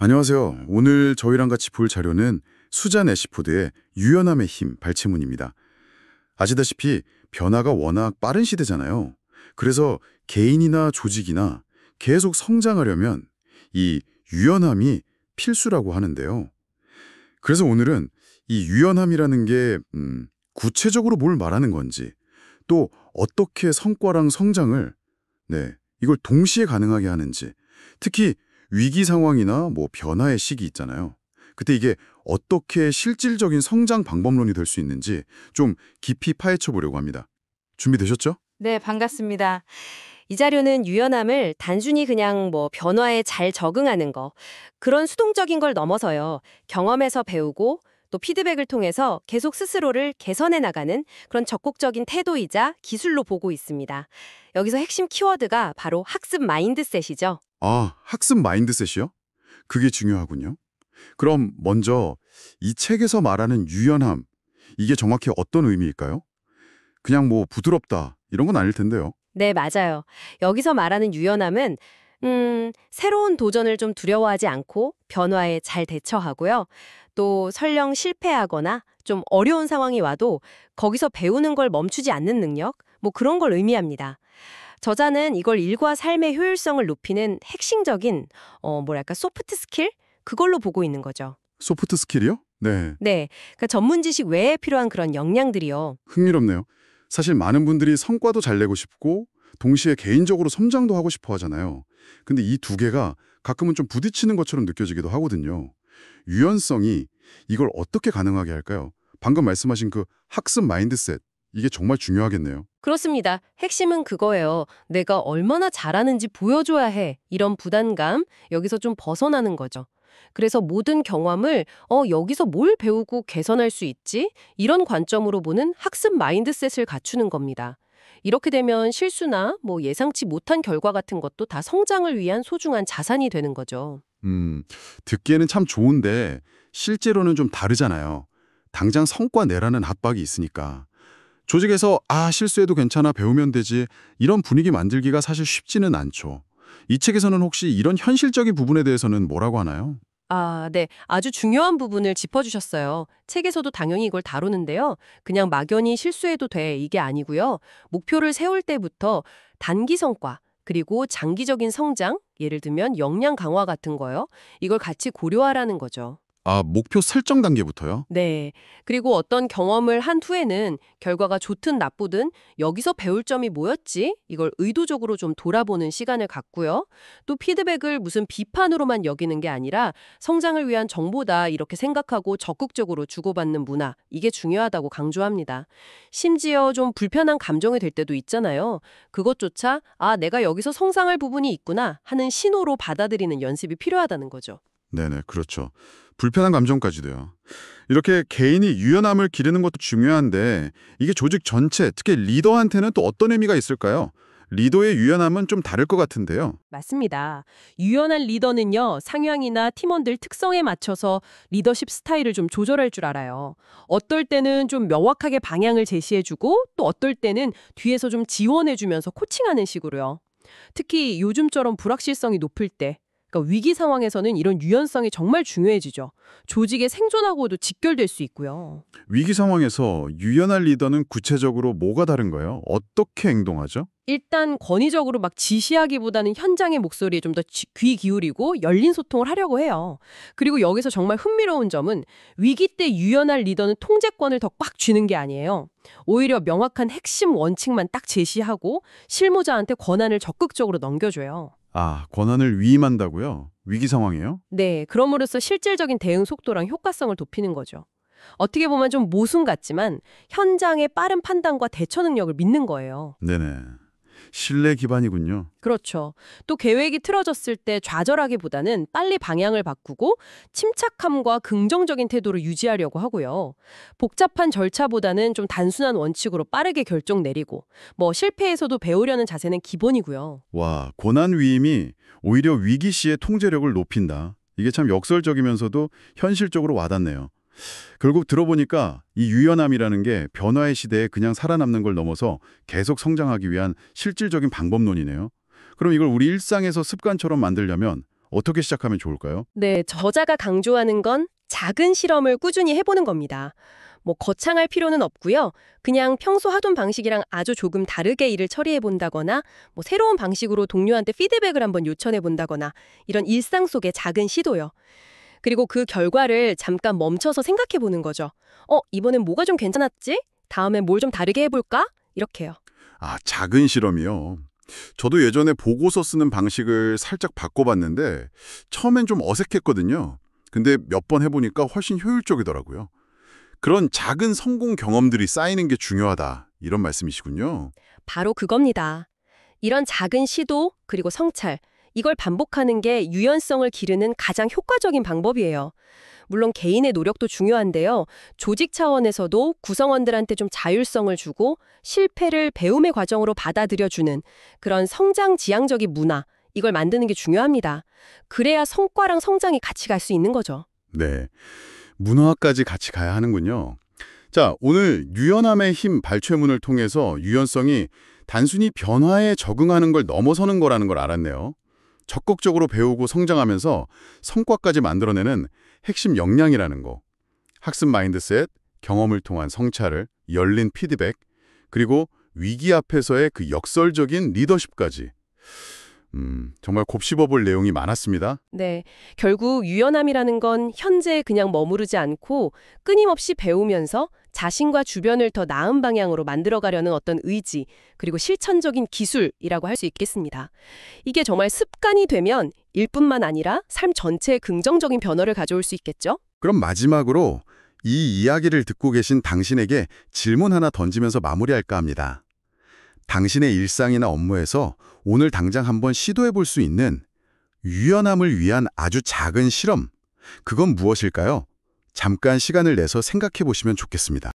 안녕하세요. 오늘 저희랑 같이 볼 자료는 수잔 애시포드의 유연함의 힘 발췌문입니다. 아시다시피 변화가 워낙 빠른 시대잖아요. 그래서 개인이나 조직이나 계속 성장하려면 이 유연함이 필수라고 하는데요. 그래서 오늘은 이 유연함이라는 게 구체적으로 뭘 말하는 건지, 또 어떻게 성과랑 성장을 이걸 동시에 가능하게 하는지, 특히 위기 상황이나 변화의 시기 있잖아요. 그때 이게 어떻게 실질적인 성장 방법론이 될 수 있는지 좀 깊이 파헤쳐 보려고 합니다. 준비되셨죠? 네, 반갑습니다. 이 자료는 유연함을 단순히 그냥 변화에 잘 적응하는 거, 그런 수동적인 걸 넘어서요. 경험에서 배우고 또 피드백을 통해서 계속 스스로를 개선해 나가는 그런 적극적인 태도이자 기술로 보고 있습니다. 여기서 핵심 키워드가 바로 학습 마인드셋이죠. 아, 학습 마인드셋이요? 그게 중요하군요. 그럼 먼저 이 책에서 말하는 유연함, 이게 정확히 어떤 의미일까요? 그냥 부드럽다 이런 건 아닐 텐데요. 네, 맞아요. 여기서 말하는 유연함은 새로운 도전을 좀 두려워하지 않고 변화에 잘 대처하고요. 또 설령 실패하거나 좀 어려운 상황이 와도 거기서 배우는 걸 멈추지 않는 능력, 그런 걸 의미합니다. 저자는 이걸 일과 삶의 효율성을 높이는 핵심적인 소프트 스킬? 그걸로 보고 있는 거죠. 소프트 스킬이요? 네, 네, 그러니까 전문 지식 외에 필요한 그런 역량들이요. 흥미롭네요. 사실 많은 분들이 성과도 잘 내고 싶고 동시에 개인적으로 성장도 하고 싶어 하잖아요. 근데 이 두 개가 가끔은 좀 부딪히는 것처럼 느껴지기도 하거든요. 유연성이 이걸 어떻게 가능하게 할까요? 방금 말씀하신 그 학습 마인드셋, 이게 정말 중요하겠네요. 그렇습니다. 핵심은 그거예요. 내가 얼마나 잘하는지 보여줘야 해. 이런 부담감, 여기서 좀 벗어나는 거죠. 그래서 모든 경험을 여기서 뭘 배우고 개선할 수 있지? 이런 관점으로 보는 학습 마인드셋을 갖추는 겁니다. 이렇게 되면 실수나 예상치 못한 결과 같은 것도 다 성장을 위한 소중한 자산이 되는 거죠. 듣기에는 참 좋은데 실제로는 좀 다르잖아요. 당장 성과 내라는 압박이 있으니까. 조직에서 실수해도 괜찮아 배우면 되지 이런 분위기 만들기가 사실 쉽지는 않죠. 이 책에서는 혹시 이런 현실적인 부분에 대해서는 뭐라고 하나요? 아, 네. 아주 중요한 부분을 짚어주셨어요. 책에서도 당연히 이걸 다루는데요. 그냥 막연히 실수해도 돼, 이게 아니고요. 목표를 세울 때부터 단기 성과, 그리고 장기적인 성장, 예를 들면 역량 강화 같은 거요. 이걸 같이 고려하라는 거죠. 목표 설정 단계부터요? 네. 그리고 어떤 경험을 한 후에는 결과가 좋든 나쁘든 여기서 배울 점이 뭐였지? 이걸 의도적으로 좀 돌아보는 시간을 갖고요. 또 피드백을 무슨 비판으로만 여기는 게 아니라 성장을 위한 정보다 이렇게 생각하고 적극적으로 주고받는 문화, 이게 중요하다고 강조합니다. 심지어 좀 불편한 감정이 될 때도 있잖아요. 그것조차 내가 여기서 성장할 부분이 있구나 하는 신호로 받아들이는 연습이 필요하다는 거죠. 네네, 그렇죠. 불편한 감정까지도요. 이렇게 개인이 유연함을 기르는 것도 중요한데 이게 조직 전체, 특히 리더한테는 또 어떤 의미가 있을까요? 리더의 유연함은 좀 다를 것 같은데요. 맞습니다. 유연한 리더는요, 상황이나 팀원들 특성에 맞춰서 리더십 스타일을 좀 조절할 줄 알아요. 어떨 때는 좀 명확하게 방향을 제시해주고, 또 어떨 때는 뒤에서 좀 지원해주면서 코칭하는 식으로요. 특히 요즘처럼 불확실성이 높을 때, 그러니까 위기 상황에서는 이런 유연성이 정말 중요해지죠. 조직의 생존하고도 직결될 수 있고요. 위기 상황에서 유연한 리더는 구체적으로 뭐가 다른 거예요? 어떻게 행동하죠? 일단 권위적으로 막 지시하기보다는 현장의 목소리에 좀 더 귀 기울이고 열린 소통을 하려고 해요. 그리고 여기서 정말 흥미로운 점은 위기 때 유연한 리더는 통제권을 더 꽉 쥐는 게 아니에요. 오히려 명확한 핵심 원칙만 딱 제시하고 실무자한테 권한을 적극적으로 넘겨줘요. 권한을 위임한다고요? 위기 상황이에요? 네, 그럼으로써 실질적인 대응 속도랑 효과성을 높이는 거죠. 어떻게 보면 좀 모순 같지만 현장의 빠른 판단과 대처 능력을 믿는 거예요. 네네. 신뢰 기반이군요. 그렇죠. 또 계획이 틀어졌을 때 좌절하기보다는 빨리 방향을 바꾸고 침착함과 긍정적인 태도를 유지하려고 하고요. 복잡한 절차보다는 좀 단순한 원칙으로 빠르게 결정 내리고 실패에서도 배우려는 자세는 기본이고요. 와, 권한 위임이 오히려 위기 시의 통제력을 높인다. 이게 참 역설적이면서도 현실적으로 와닿네요. 결국 들어보니까 이 유연함이라는 게 변화의 시대에 그냥 살아남는 걸 넘어서 계속 성장하기 위한 실질적인 방법론이네요. 그럼 이걸 우리 일상에서 습관처럼 만들려면 어떻게 시작하면 좋을까요? 네, 저자가 강조하는 건 작은 실험을 꾸준히 해보는 겁니다. 뭐 거창할 필요는 없고요. 그냥 평소 하던 방식이랑 아주 조금 다르게 일을 처리해 본다거나 뭐 새로운 방식으로 동료한테 피드백을 한번 요청해 본다거나 이런 일상 속의 작은 시도요. 그리고 그 결과를 잠깐 멈춰서 생각해 보는 거죠. 이번엔 뭐가 좀 괜찮았지? 다음엔 뭘 좀 다르게 해볼까? 이렇게요. 아, 작은 실험이요. 저도 예전에 보고서 쓰는 방식을 살짝 바꿔봤는데 처음엔 좀 어색했거든요. 근데 몇 번 해보니까 훨씬 효율적이더라고요. 그런 작은 성공 경험들이 쌓이는 게 중요하다. 이런 말씀이시군요. 바로 그겁니다. 이런 작은 시도 그리고 성찰, 이걸 반복하는 게 유연성을 기르는 가장 효과적인 방법이에요. 물론 개인의 노력도 중요한데요. 조직 차원에서도 구성원들한테 좀 자율성을 주고 실패를 배움의 과정으로 받아들여주는 그런 성장 지향적인 문화, 이걸 만드는 게 중요합니다. 그래야 성과랑 성장이 같이 갈 수 있는 거죠. 네. 문화까지 같이 가야 하는군요. 자, 오늘 유연함의 힘 발췌문을 통해서 유연성이 단순히 변화에 적응하는 걸 넘어서는 거라는 걸 알았네요. 적극적으로 배우고 성장하면서 성과까지 만들어내는 핵심 역량이라는 거. 학습 마인드셋, 경험을 통한 성찰을, 열린 피드백, 그리고 위기 앞에서의 그 역설적인 리더십까지. 정말 곱씹어볼 내용이 많았습니다. 네, 결국 유연함이라는 건 현재에 그냥 머무르지 않고 끊임없이 배우면서 자신과 주변을 더 나은 방향으로 만들어가려는 어떤 의지, 그리고 실천적인 기술이라고 할 수 있겠습니다. 이게 정말 습관이 되면 일뿐만 아니라 삶 전체에 긍정적인 변화를 가져올 수 있겠죠? 그럼 마지막으로 이 이야기를 듣고 계신 당신에게 질문 하나 던지면서 마무리할까 합니다. 당신의 일상이나 업무에서 오늘 당장 한번 시도해 볼 수 있는 유연함을 위한 아주 작은 실험, 그건 무엇일까요? 잠깐 시간을 내서 생각해 보시면 좋겠습니다.